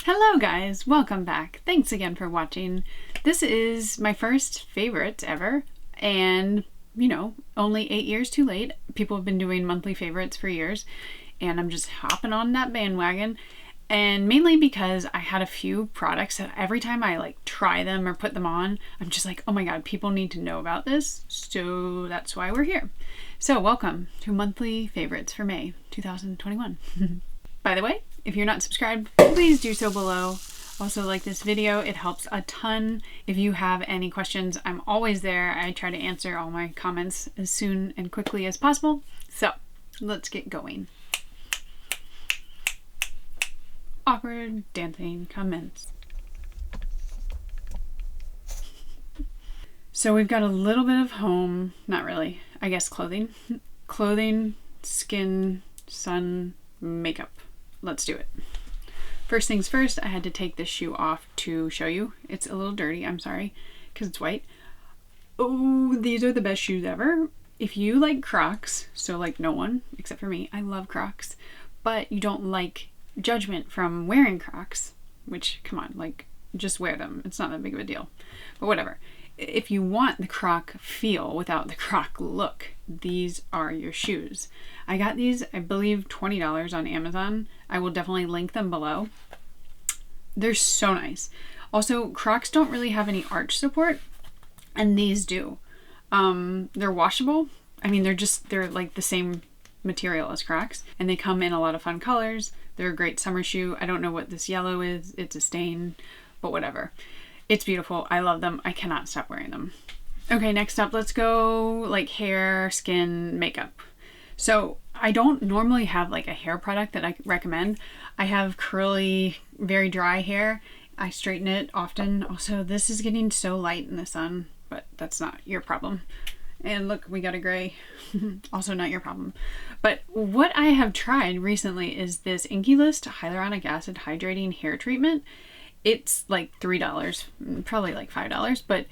Hello guys, welcome back. Thanks again for watching. This is my first favorite ever, and you know, only 8 years too late. People have been doing monthly favorites for years, and I'm just hopping on that bandwagon. And mainly because I had a few products that every time I like try them or put them on, I'm just like, oh my god, people need to know about this. So that's why we're here. So welcome to monthly favorites for May 2021. By the way, if you're not subscribed, please do so below. Also like this video, it helps a ton. If you have any questions, I'm always there. I try to answer all my comments as soon and quickly as possible. So let's get going. Awkward dancing comments. So we've got a little bit of home, not really, I guess clothing, skin, sun, makeup. Let's do it. First things first, I had to take this shoe off to show you. It's a little dirty, I'm sorry, because it's white. Oh, these are the best shoes ever. If you like Crocs, so like no one except for me, I love Crocs, but you don't like judgment from wearing Crocs, which, come on, like, just wear them. It's not that big of a deal, but whatever. If you want the Croc feel without the Croc look, these are your shoes. I got these, I believe, $20 on Amazon. I will definitely link them below. They're so nice. Also, Crocs don't really have any arch support, and these do. They're washable. I mean, they're like the same material as Crocs, and they come in a lot of fun colors. They're a great summer shoe. I don't know what this yellow is. It's a stain, but whatever. It's beautiful. I love them. I cannot stop wearing them. Okay, next up, let's go like hair, skin, makeup. So I don't normally have like a hair product that I recommend. I have curly, very dry hair. I straighten it often. Also, this is getting so light in the sun, but that's not your problem. And look, we got a gray. Also not your problem. But what I have tried recently is this INKEY List Hyaluronic Acid Hydrating Hair Treatment. It's like $3, probably like $5, but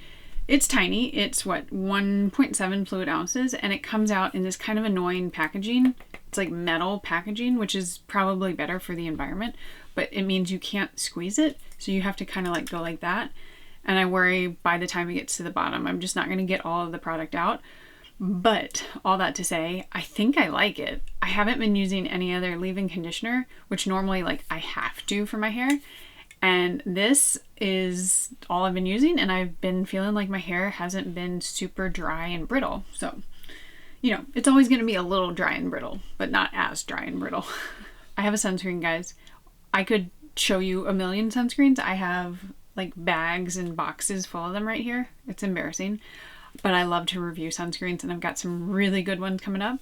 it's tiny. It's what, 1.7 fluid ounces, and it comes out in this kind of annoying packaging. It's like metal packaging, which is probably better for the environment, but it means you can't squeeze it. So you have to kind of like go like that. And I worry by the time it gets to the bottom, I'm just not going to get all of the product out. But all that to say, I think I like it. I haven't been using any other leave-in conditioner, which normally like I have to for my hair. And this is all I've been using, and I've been feeling like my hair hasn't been super dry and brittle. So, you know, it's always going to be a little dry and brittle, but not as dry and brittle. I have a sunscreen, guys. I could show you a million sunscreens. I have like bags and boxes full of them right here. It's embarrassing, but I love to review sunscreens, and I've got some really good ones coming up.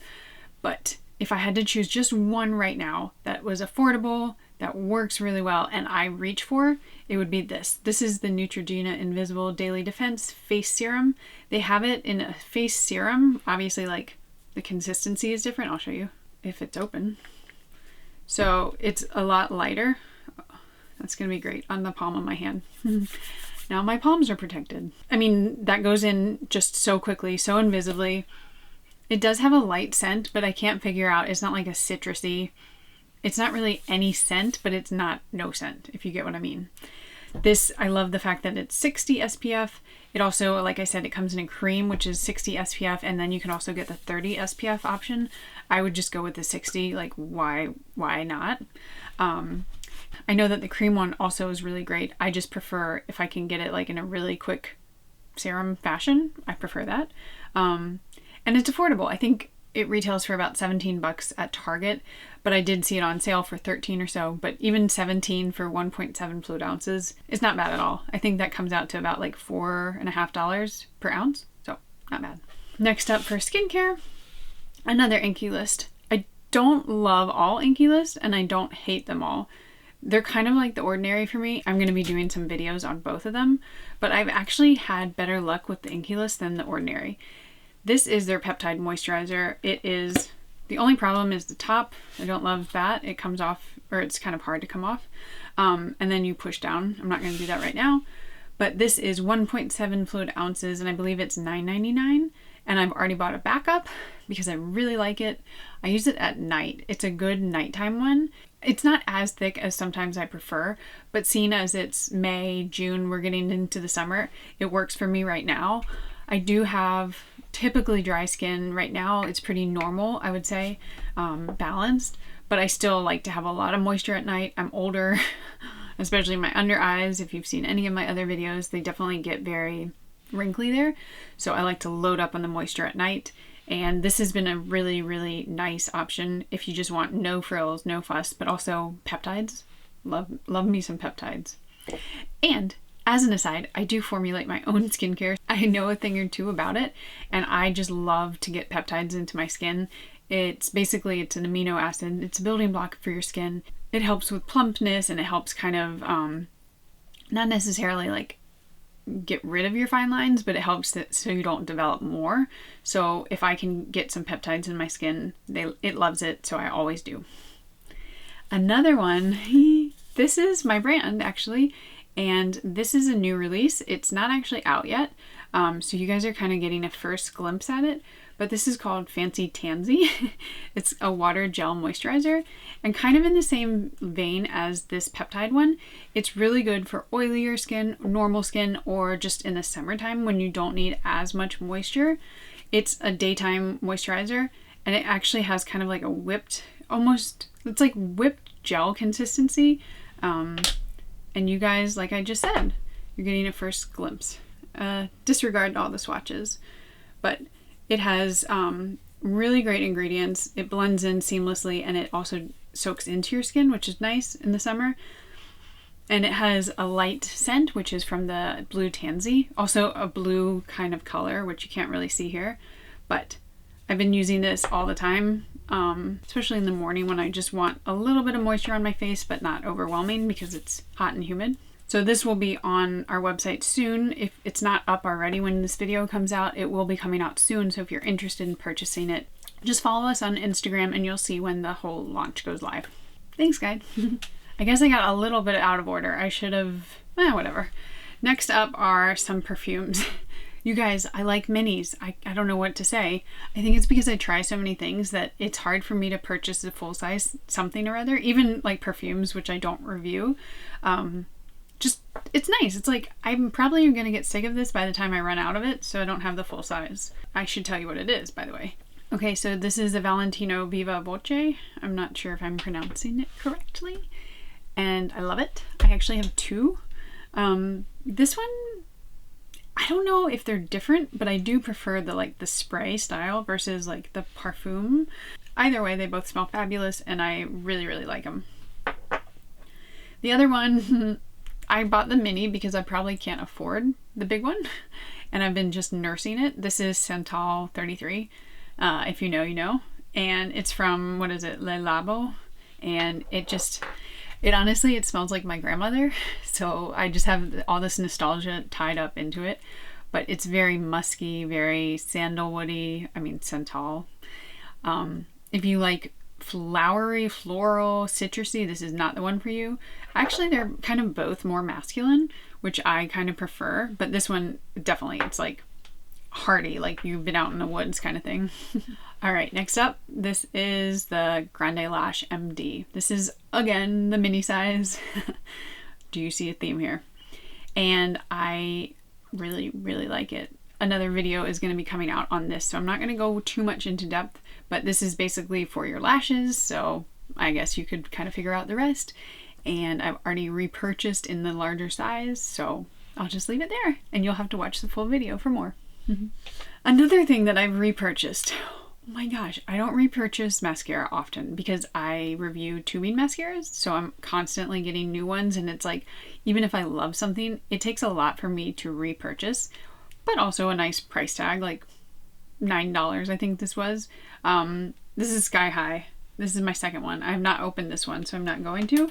But if I had to choose just one right now that was affordable, that works really well, and I reach for, it would be this. This is the Neutrogena Invisible Daily Defense Face Serum. They have it in a face serum. Obviously, like, the consistency is different. I'll show you if it's open. So it's a lot lighter. That's gonna be great on the palm of my hand. Now my palms are protected. I mean, that goes in just so quickly, so invisibly. It does have a light scent, but I can't figure out, it's not like a citrusy, it's not really any scent, but it's not no scent, if you get what I mean. This, I love the fact that it's 60 SPF. It also, like I said, it comes in a cream, which is 60 SPF, and then you can also get the 30 SPF option. I would just go with the 60, like why not? I know that the cream one also is really great. I just prefer, if I can get it like in a really quick serum fashion, I prefer that. And it's affordable. I think it retails for about 17 bucks at Target, but I did see it on sale for 13 or so. But even 17 for 1.7 fluid ounces is not bad at all. I think that comes out to about like $4.50 per ounce. So not bad. Next up for skincare, another INKEY List. I don't love all INKEY List, and I don't hate them all. They're kind of like The Ordinary for me. I'm going to be doing some videos on both of them, but I've actually had better luck with the INKEY List than The Ordinary. This is their Peptide Moisturizer. It is, the only problem is the top. I don't love that. It comes off, or it's kind of hard to come off. And then you push down. I'm not going to do that right now. But this is 1.7 fluid ounces, and I believe it's $9.99. and I've already bought a backup because I really like it. I use it at night. It's a good nighttime one. It's not as thick as sometimes I prefer, but seeing as it's May, June, we're getting into the summer, it works for me right now. I do have typically dry skin right now. It's pretty normal, I would say, balanced, but I still like to have a lot of moisture at night. I'm older, especially my under eyes. If you've seen any of my other videos, they definitely get very wrinkly there. So I like to load up on the moisture at night. And this has been a really, really nice option if you just want no frills, no fuss, but also peptides. Love me some peptides. And as an aside, I do formulate my own skincare. I know a thing or two about it, and I just love to get peptides into my skin. It's an amino acid. It's a building block for your skin. It helps with plumpness, and it helps kind of, not necessarily like get rid of your fine lines, but it helps so you don't develop more. So if I can get some peptides in my skin, it loves it, so I always do. Another one, this is my brand actually, and this is a new release. It's not actually out yet, so you guys are kind of getting a first glimpse at it, but this is called Fancy Tansy. It's a water gel moisturizer, and kind of in the same vein as this peptide one. It's really good for oilier skin, normal skin, or just in the summertime when you don't need as much moisture. It's a daytime moisturizer, and it actually has kind of like a whipped, it's like whipped gel consistency. And you guys, like I just said, you're getting a first glimpse. Disregard all the swatches, but it has really great ingredients. It blends in seamlessly, and it also soaks into your skin, which is nice in the summer. And it has a light scent, which is from the blue Tansy, also a blue kind of color, which you can't really see here, but I've been using this all the time, especially in the morning when I just want a little bit of moisture on my face, but not overwhelming because it's hot and humid. So this will be on our website soon. If it's not up already when this video comes out, it will be coming out soon. So if you're interested in purchasing it, just follow us on Instagram and you'll see when the whole launch goes live. Thanks, guys. I guess I got a little bit out of order. I should have, whatever. Next up are some perfumes. You guys, I like minis. I don't know what to say. I think it's because I try so many things that it's hard for me to purchase a full size something or other, even like perfumes, which I don't review. It's nice. It's like, I'm probably gonna get sick of this by the time I run out of it, so I don't have the full size. I should tell you what it is, by the way. Okay, so this is a Valentino Viva Voce. I'm not sure if I'm pronouncing it correctly, and I love it. I actually have two. This one, I don't know if they're different, but I do prefer the spray style versus like the Parfum. Either way, they both smell fabulous, and I really, really like them. The other one, I bought the mini because I probably can't afford the big one, and I've been just nursing it. This is Santal 33. If you know, you know. And it's from, what is it, Labo, and it honestly, it smells like my grandmother, so I just have all this nostalgia tied up into it. But it's very musky, very sandalwoody, Santal. If you like flowery, floral, citrusy, this is not the one for you. Actually, they're kind of both more masculine, which I kind of prefer, but this one, definitely, it's like hearty, like you've been out in the woods kind of thing. All right, next up, this is the GrandeLASH MD. This is, again, the mini size. Do you see a theme here? And I really, really like it. Another video is going to be coming out on this, so I'm not going to go too much into depth, but this is basically for your lashes, so I guess you could kind of figure out the rest. And I've already repurchased in the larger size, so I'll just leave it there, and you'll have to watch the full video for more. Another thing that I've repurchased, oh my gosh, I don't repurchase mascara often because I review tubing mascaras, so I'm constantly getting new ones, and it's like, even if I love something, it takes a lot for me to repurchase, but also a nice price tag, like $9 I think this was. This is Sky High. This is my second one. I have not opened this one, so I'm not going to.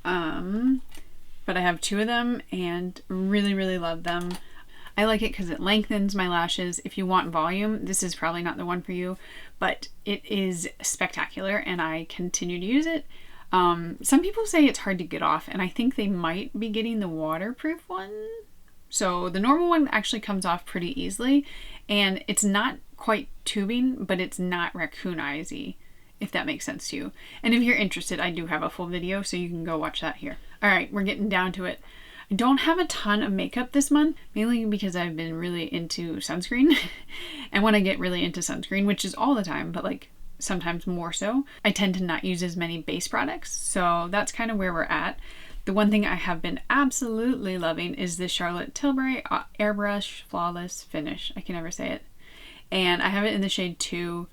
But I have two of them and really, really love them. I like it because it lengthens my lashes. If you want volume, this is probably not the one for you, but it is spectacular and I continue to use it. Some people say it's hard to get off, and I think they might be getting the waterproof one. So the normal one actually comes off pretty easily, and it's not quite tubing, but it's not raccoon eyes-y, if that makes sense to you. And if you're interested, I do have a full video, so you can go watch that here. All right, we're getting down to it. I don't have a ton of makeup this month, mainly because I've been really into sunscreen. And when I get really into sunscreen, which is all the time, but like sometimes more so, I tend to not use as many base products. So that's kind of where we're at. The one thing I have been absolutely loving is this Charlotte Tilbury Airbrush Flawless Finish. I can never say it. And I have it in the shade 2.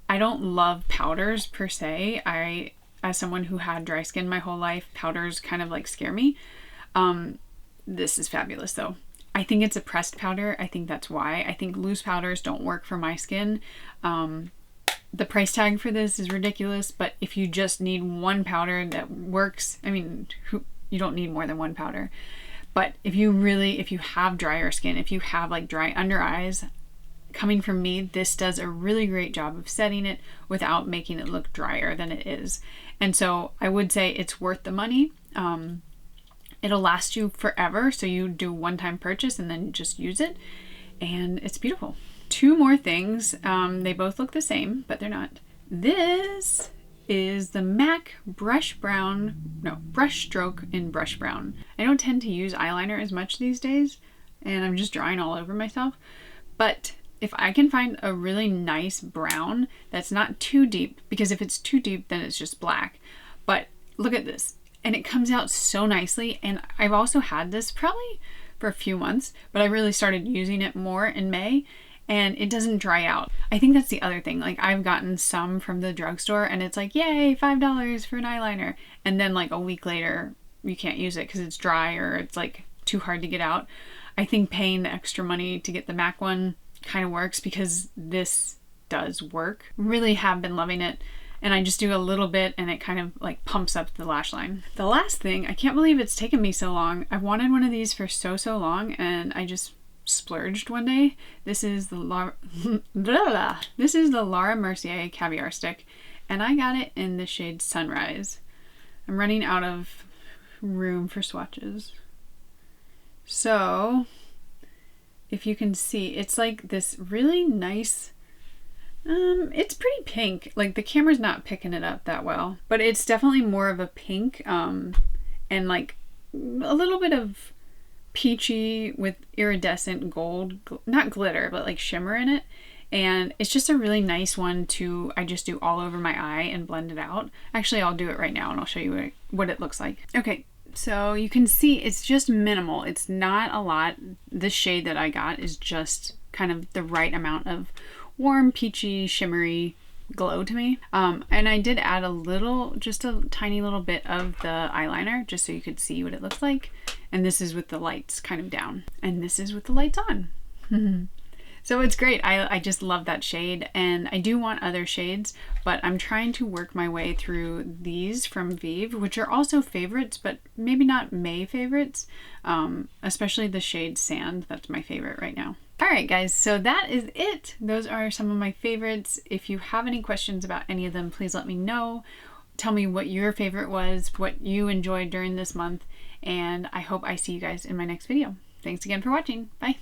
I don't love powders per se. As someone who had dry skin my whole life, powders kind of like scare me. This is fabulous though. I think it's a pressed powder. I think that's why. I think loose powders don't work for my skin. The price tag for this is ridiculous, but if you just need one powder that works, I mean, you don't need more than one powder. But if you have drier skin, if you have like dry under eyes, coming from me, this does a really great job of setting it without making it look drier than it is. And so I would say it's worth the money. It'll last you forever, so you do one-time purchase and then just use it, and it's beautiful. 2 more things. They both look the same, but they're not. This is the MAC Brushstroke in Brushbrown. I don't tend to use eyeliner as much these days, and I'm just drawing all over myself. But if I can find a really nice brown that's not too deep, because if it's too deep, then it's just black. But look at this. And it comes out so nicely. And I've also had this probably for a few months, but I really started using it more in May, and it doesn't dry out. I think that's the other thing. Like, I've gotten some from the drugstore and it's like, yay, $5 for an eyeliner. And then like a week later, you can't use it because it's dry or it's like too hard to get out. I think paying the extra money to get the MAC one kind of works, because this does work. Really have been loving it. And I just do a little bit and it kind of like pumps up the lash line. The last thing, I can't believe it's taken me so long. I've wanted one of these for so long, and I just splurged one day. This is the Laura Mercier Caviar stick, and I got it in the shade Sunrise. I'm running out of room for swatches. So if you can see, it's like this really nice, it's pretty pink. Like, the camera's not picking it up that well, but it's definitely more of a pink, and like a little bit of peachy with iridescent gold, not glitter, but like shimmer in it. And it's just a really nice one to, I just do all over my eye and blend it out. Actually, I'll do it right now and I'll show you what it looks like. Okay, so you can see it's just minimal. It's not a lot. This shade that I got is just kind of the right amount of warm, peachy, shimmery glow to me. And I did add just a tiny little bit of the eyeliner just so you could see what it looks like. And this is with the lights kind of down, and this is with the lights on. So it's great. I just love that shade, and I do want other shades, but I'm trying to work my way through these from Vieve, which are also favorites, but maybe not May favorites, especially the shade Sand. That's my favorite right now. Alright guys, so that is it. Those are some of my favorites. If you have any questions about any of them, please let me know. Tell me what your favorite was, what you enjoyed during this month, and I hope I see you guys in my next video. Thanks again for watching. Bye!